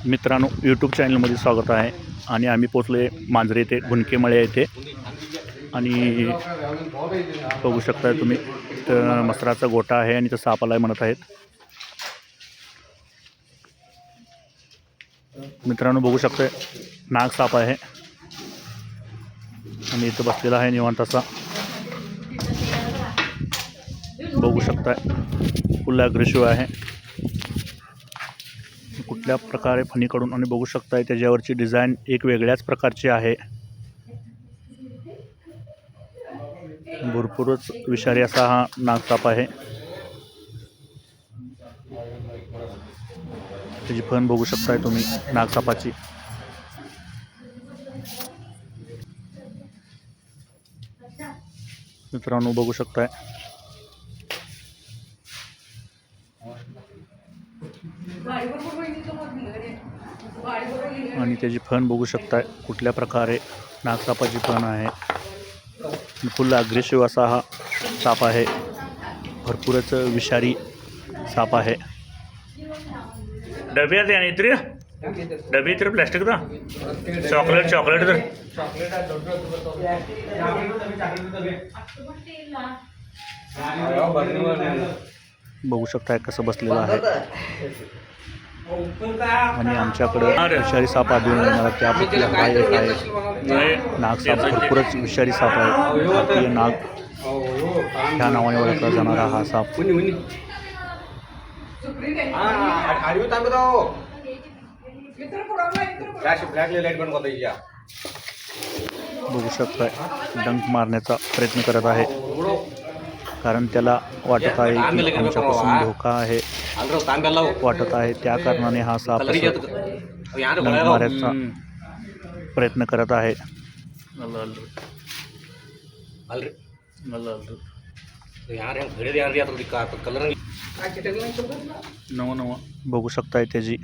मित्रांनो, यूट्यूब चॅनलमध्ये स्वागत आहे. आणि आम्ही पोचलो आहे मांजरे येथे, गुणकेमळे येथे. आणि बघू शकता तुम्ही, मसराचा गोटा आहे आणि तो सापाला म्हणत आहेत. मित्रांनो बघू शकता, नाग साप आहे आणि इथं बसलेला आहे निवांत असा. बघू शकता फुल अग्रेसिव्ह आहे, कुठल्या प्रकारे फणी काढून. आणि बघू शकता त्याच्यावरची डिझाईन एक वेगळ्याच प्रकारची आहे. भरपूरच विषारी असा हा नागसाप आहे. त्याची फण बघू शकताय तुम्ही नागसापाची. मित्रांनो बघू शकताय, आणि त्याची फण बघू शकताय कुठल्या प्रकारे नागसापाची फण आहे. फुल अग्रेसिव्ह असा हा साप आहे, भरपूरच विषारी साप आहे. डबे आहेत आणि इतर डबे इतर प्लास्टिक का चॉकलेट तर बघू शकताय कसं बसलेलं आहे. आणि आमच्याकडं विषारी साप आढळून येणार त्यापैकी हा एक आहे. नागसाप भरपूरच विषारी साप आहे. भारतीय नाग ह्या नावाने ओळखला जाणारा हा साप. बघू शकताय डंक मारण्याचा प्रयत्न करत आहे, कारण त्याला वाटत आहे की आमच्यापासून धोका आहे वाटत आहे. त्या कारणाने हा साप डंक मारण्याचा प्रयत्न करत आहे. बघू शकताय त्याची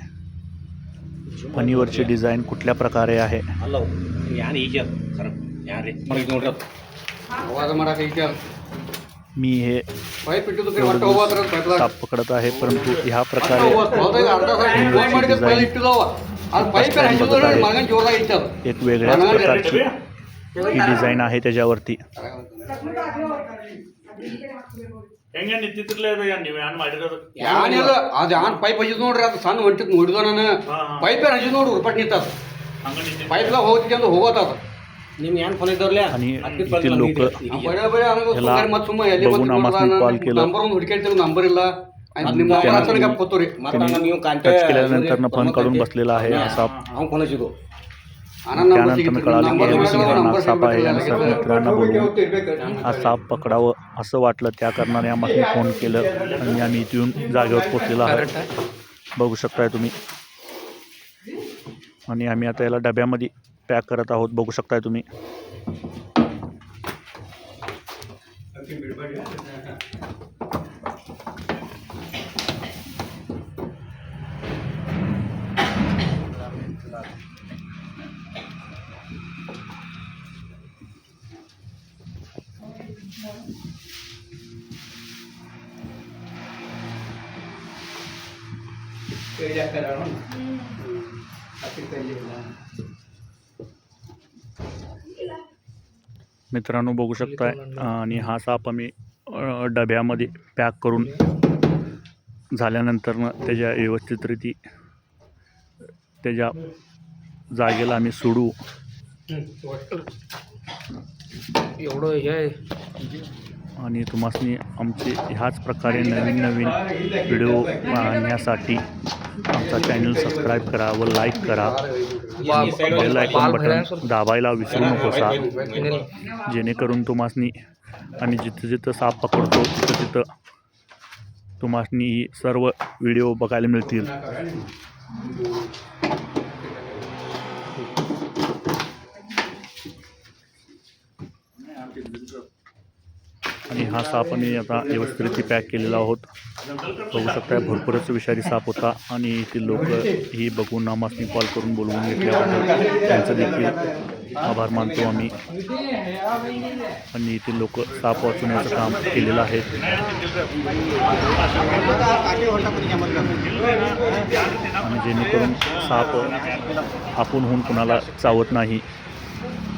फणीवरची डिझाईन कुठल्या प्रकारे आहे. मी हे साप पकडत आहे, परंतु ह्या प्रकारे एक वेगळ्याच प्रकारची ही डिझाईन आहे त्याच्यावरती. आणि इथील लोक बघून आम्हाला कॉल केलं. टच केल्यानंतर फोन काढून बसलेला आहे हा साप. त्यानंतर कळालं की हा नाग साप आहे आणि सर्व मित्रांना बोलवून हा साप पकडावं असं वाटलं. त्या कारणाने आम्हाला फोन केलं आणि आम्ही इथून जागेवर पोचलेलो आहोत. बघू शकताय तुम्ही. आणि आम्ही आता याला डब्यामध्ये पॅक करत आहोत. बघू शकताय तुम्ही. मित्रांनो बघू शकताय, आणि हा साप आम्ही डब्यामध्ये पॅक करून झाल्यानंतर त्याच्या व्यवस्थितरिती त्याच्या जागेला आम्ही सोडू. एवढं हे आणि तुम्हासनी आमचे ह्याच प्रकारे नवीन व्हिडिओ पाहण्यासाठी आमचा चॅनल सबस्क्राईब करा व लाईक करा. बेल आयकॉन बटन दाबायला विसरू नकोसा, जेणेकरून तुम्हासनी आणि जिथं जिथं साप पकडतो तिथं तुम्हासनी ही सर्व व्हिडिओ बघायला मिळतील. आणि हा साप आम्ही आता व्यवस्थित पॅक केलेला आहोत. बघू शकता भरपूरच विषारी साप होता आणि येथील लोक ही बघून आम्हाला कॉल करून बोलवून घेतल्याबद्दल त्यांचं देखील आभार मानतो आम्ही. आणि येथील लोक साप वाचवण्याचं काम केलेलं आहे. आणि जेणेकरून साप आपण होऊन कुणाला चावत नाही.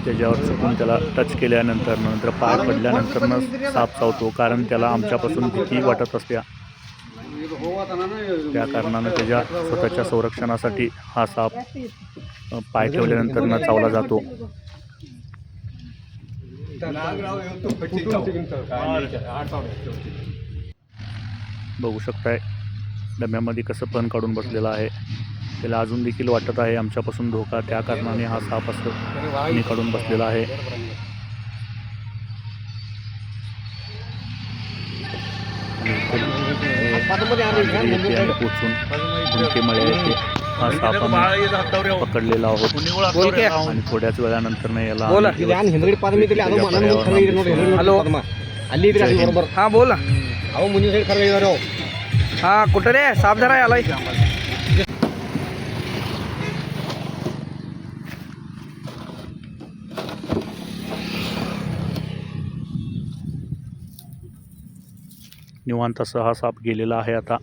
त्याच्यावर चुकून त्याला टच केल्यानंतर पाय पडल्यानंतरच साप चावतो, कारण त्याला आमच्यापासून भीती वाटत असते. त्या कारणानं त्याच्या स्वतःच्या संरक्षणासाठी हा साप पाय ठेवल्यानंतर न चावला जातो. बघू शकताय डब्यामध्ये कसं पण काढून बसलेला आहे. त्याला अजून देखील वाटत आहे आमच्यापासून धोका, त्या कारणाने हा साप असं काढून बसलेला आहे. पोचून भुंकेमळे येथे हा साप आम्ही पकडलेला आहोत आणि थोड्याच वेळानंतर याला हा बोला. हा कुठं रे साप धरा आलाय. निवांत असा हा साप गेलेला आहे आता.